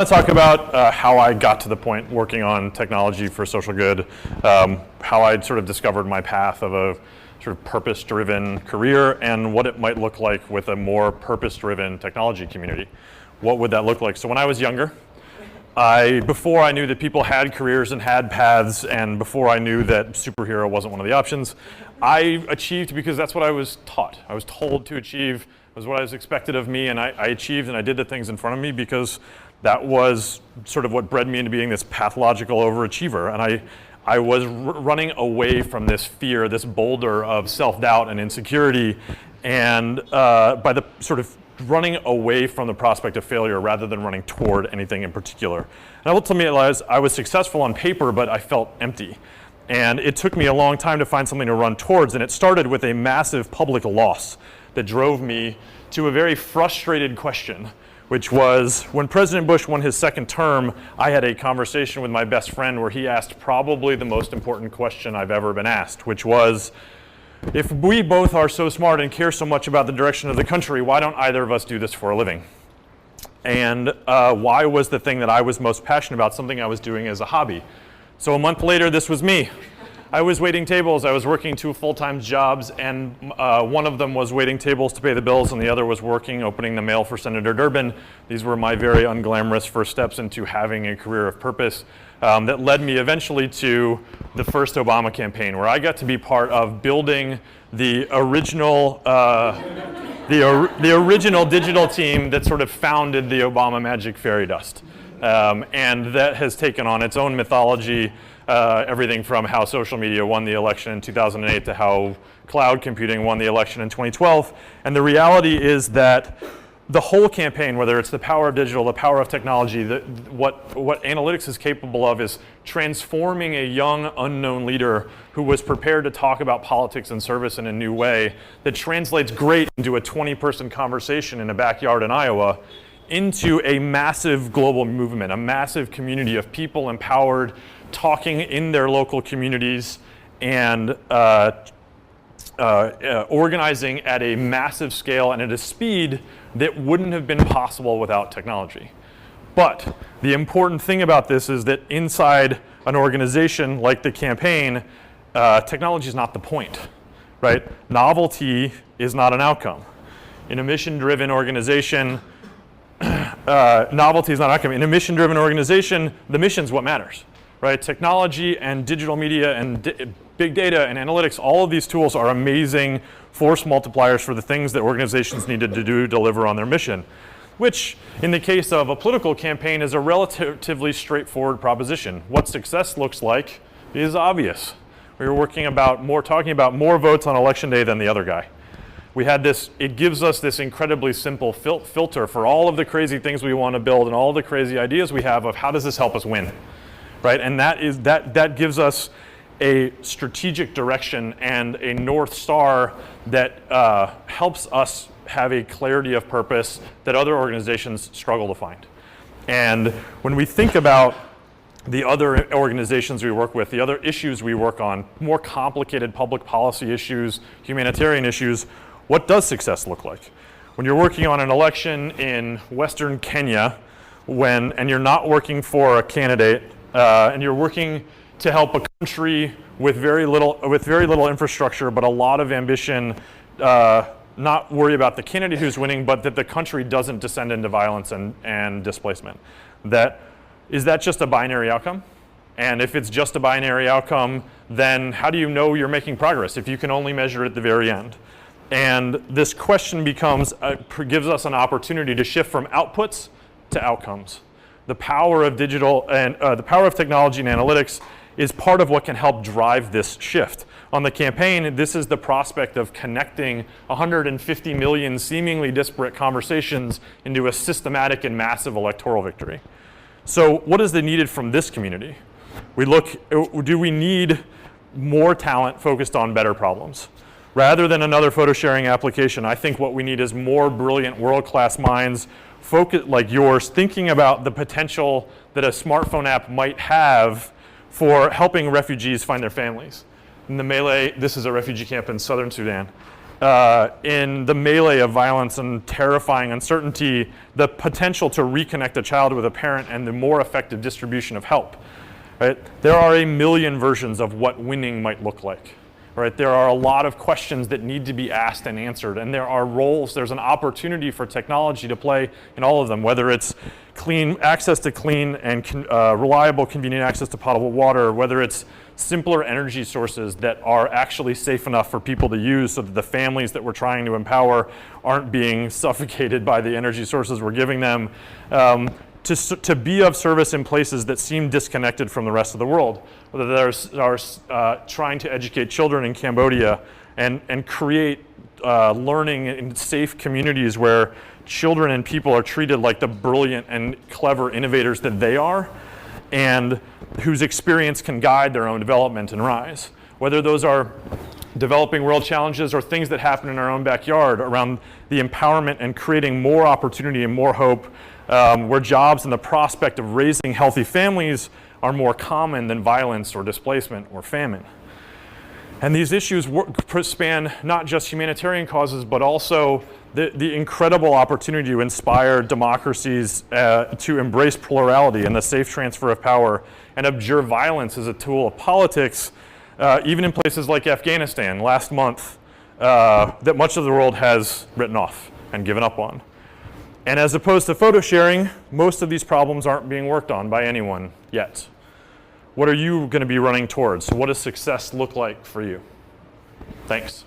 to talk about how I got to the point working on technology for social good, how I sort of discovered my path of a sort of purpose-driven career, and what it might look like with a more purpose-driven technology community. What would that look like? So when I was younger, before I knew that people had careers and had paths, and before I knew that superhero wasn't one of the options, I achieved because that's what I was taught. I was told to achieve. It was what I was expected of me, and I achieved, and I did the things in front of me because that was sort of what bred me into being this pathological overachiever. And I was running away from this fear, this boulder of self-doubt and insecurity, and by the sort of running away from the prospect of failure rather than running toward anything in particular. And I will tell you, I was successful on paper, but I felt empty. And it took me a long time to find something to run towards, and it started with a massive public loss that drove me to a very frustrated question, which was when President Bush won his second term, I had a conversation with my best friend where he asked probably the most important question I've ever been asked, which was, if we both are so smart and care so much about the direction of the country, why don't either of us do this for a living? And why was the thing that I was most passionate about something I was doing as a hobby? So a month later, this was me. I was waiting tables. I was working two full-time jobs, and one of them was waiting tables to pay the bills, and the other was working, opening the mail for Senator Durbin. These were my very unglamorous first steps into having a career of purpose that led me eventually to the first Obama campaign, where I got to be part of building the original original digital team that sort of founded the Obama magic fairy dust. And that has taken on its own mythology, everything from how social media won the election in 2008 to how cloud computing won the election in 2012. And the reality is that the whole campaign, whether it's the power of digital, the power of technology, what analytics is capable of is transforming a young, unknown leader who was prepared to talk about politics and service in a new way that translates great into a 20-person conversation in a backyard in Iowa into a massive global movement, a massive community of people empowered, talking in their local communities, and organizing at a massive scale and at a speed that wouldn't have been possible without technology. But the important thing about this is that inside an organization like the campaign, technology is not the point, right? Novelty is not an outcome. In a mission-driven organization, novelty is not an outcome. In a mission-driven organization, the mission's what matters, right? Technology and digital media and big data and analytics, all of these tools are amazing force multipliers for the things that organizations needed to do to deliver on their mission, which in the case of a political campaign is a relatively straightforward proposition. What success looks like is obvious. We were talking about more votes on election day than the other guy. We had this, it gives us this incredibly simple filter for all of the crazy things we want to build and all the crazy ideas we have of how does this help us win, right? And that gives us a strategic direction and a North Star that helps us have a clarity of purpose that other organizations struggle to find. And when we think about the other organizations we work with, the other issues we work on, more complicated public policy issues, humanitarian issues, what does success look like? When you're working on an election in Western Kenya, and you're not working for a candidate, and you're working to help a country with very little infrastructure, but a lot of ambition, not worry about the candidate who's winning, but that the country doesn't descend into violence and displacement. Is that just a binary outcome? And if it's just a binary outcome, then how do you know you're making progress if you can only measure at the very end? And this question gives us an opportunity to shift from outputs to outcomes. The power of digital and the power of technology and analytics is part of what can help drive this shift. On the campaign, this is the prospect of connecting 150 million seemingly disparate conversations into a systematic and massive electoral victory. So what is needed from this community? Do we need more talent focused on better problems? Rather than another photo sharing application, I think what we need is more brilliant world-class minds like yours thinking about the potential that a smartphone app might have for helping refugees find their families. In the Malay, this is a refugee camp in southern Sudan. in the melee of violence and terrifying uncertainty, the potential to reconnect a child with a parent and the more effective distribution of help. Right? There are a million versions of what winning might look like. Right? There are a lot of questions that need to be asked and answered, and there are roles, there's an opportunity for technology to play in all of them, whether it's access to clean and reliable, convenient access to potable water, whether it's simpler energy sources that are actually safe enough for people to use so that the families that we're trying to empower aren't being suffocated by the energy sources we're giving them, to be of service in places that seem disconnected from the rest of the world. Whether there's trying to educate children in Cambodia and create learning in safe communities where children and people are treated like the brilliant and clever innovators that they are, and whose experience can guide their own development and rise. Whether those are developing world challenges or things that happen in our own backyard around the empowerment and creating more opportunity and more hope, where jobs and the prospect of raising healthy families are more common than violence or displacement or famine. And these issues span not just humanitarian causes, but also the incredible opportunity to inspire democracies to embrace plurality and the safe transfer of power and abjure violence as a tool of politics, even in places like Afghanistan last month, that much of the world has written off and given up on. And as opposed to photo sharing, most of these problems aren't being worked on by anyone yet. What are you going to be running towards? What does success look like for you? Thanks.